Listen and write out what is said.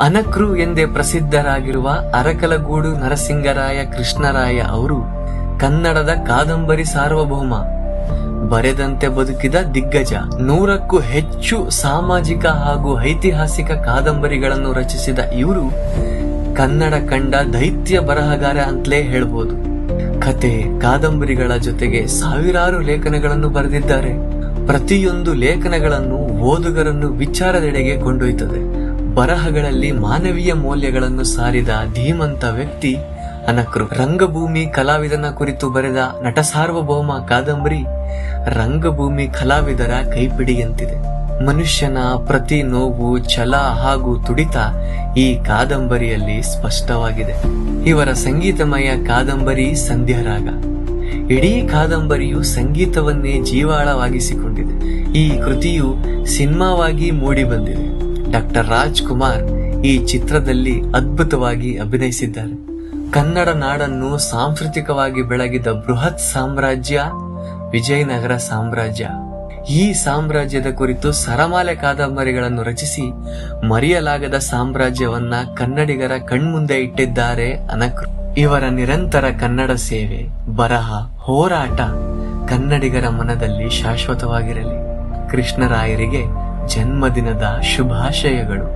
ಅನಕೃ ಎಂದೇ ಪ್ರಸಿದ್ಧರಾಗಿರುವ ಅರಕಲಗೂಡು ನರಸಿಂಗರಾಯ ಕೃಷ್ಣರಾಯ ಅವರು ಕನ್ನಡದ ಕಾದಂಬರಿ ಸಾರ್ವಭೌಮ, ಬರೆದಂತೆ ಬದುಕಿದ ದಿಗ್ಗಜ. 100ಕ್ಕೂ ಹೆಚ್ಚು ಸಾಮಾಜಿಕ ಹಾಗೂ ಐತಿಹಾಸಿಕ ಕಾದಂಬರಿಗಳನ್ನು ರಚಿಸಿದ ಇವರು ಕನ್ನಡ ಕಂಡ ದೈತ್ಯ ಬರಹಗಾರ ಅಂತಲೇ ಹೇಳ್ಬೋದು. ಕತೆ, ಕಾದಂಬರಿಗಳ ಜೊತೆಗೆ ಸಾವಿರಾರು ಲೇಖನಗಳನ್ನು ಬರೆದಿದ್ದಾರೆ. ಪ್ರತಿಯೊಂದು ಲೇಖನಗಳನ್ನು ಓದುಗರನ್ನು ವಿಚಾರದೆಡೆಗೆ ಕೊಂಡೊಯ್ತದೆ. ಬರಹಗಳಲ್ಲಿ ಮಾನವೀಯ ಮೌಲ್ಯಗಳನ್ನು ಸಾರಿದ ಧೀಮಂತ ವ್ಯಕ್ತಿ ಅನಕೃ. ರಂಗಭೂಮಿ ಕಲಾವಿದನ ಕುರಿತು ಬರೆದ ನಟ ಸಾರ್ವಭೌಮ ಕಾದಂಬರಿ ರಂಗಭೂಮಿ ಕಲಾವಿದರ ಕೈಪಿಡಿಯಂತಿದೆ. ಮನುಷ್ಯನ ಪ್ರತಿ ನೋವು, ಛಲ ಹಾಗೂ ತುಡಿತ ಈ ಕಾದಂಬರಿಯಲ್ಲಿ ಸ್ಪಷ್ಟವಾಗಿದೆ. ಇವರ ಸಂಗೀತಮಯ ಕಾದಂಬರಿ ಸಂಧ್ಯಾರಾಗ. ಇಡೀ ಕಾದಂಬರಿಯು ಸಂಗೀತವನ್ನೇ ಜೀವಾಳವಾಗಿಸಿಕೊಂಡಿದೆ. ಈ ಕೃತಿಯು ಸಿನಿಮಾವಾಗಿ ಮೂಡಿ ಬಂದಿದೆ. ಡಾಕ್ಟರ್ ರಾಜ್ಕುಮಾರ್ ಈ ಚಿತ್ರದಲ್ಲಿ ಅದ್ಭುತವಾಗಿ ಅಭಿನಯಿಸಿದ್ದಾರೆ. ಕನ್ನಡ ನಾಡನ್ನು ಸಾಂಸ್ಕೃತಿಕವಾಗಿ ಬೆಳಗಿದ ಬೃಹತ್ ಸಾಮ್ರಾಜ್ಯ ವಿಜಯನಗರ ಸಾಮ್ರಾಜ್ಯ. ಈ ಸಾಮ್ರಾಜ್ಯದ ಕುರಿತು ಸರಮಾಲೆ ಕಾದಂಬರಿಗಳನ್ನು ರಚಿಸಿ ಮರೆಯಲಾಗದ ಸಾಮ್ರಾಜ್ಯವನ್ನ ಕನ್ನಡಿಗರ ಕಣ್ಮುಂದೆ ಇಟ್ಟಿದ್ದಾರೆ ಅನಕೃ. ಇವರ ನಿರಂತರ ಕನ್ನಡ ಸೇವೆ, ಬರಹ, ಹೋರಾಟ ಕನ್ನಡಿಗರ ಮನದಲ್ಲಿ ಶಾಶ್ವತವಾಗಿರಲಿ. ಕೃಷ್ಣರಾಯರಿಗೆ ಜನ್ಮದಿನದ ಶುಭಾಶಯಗಳು.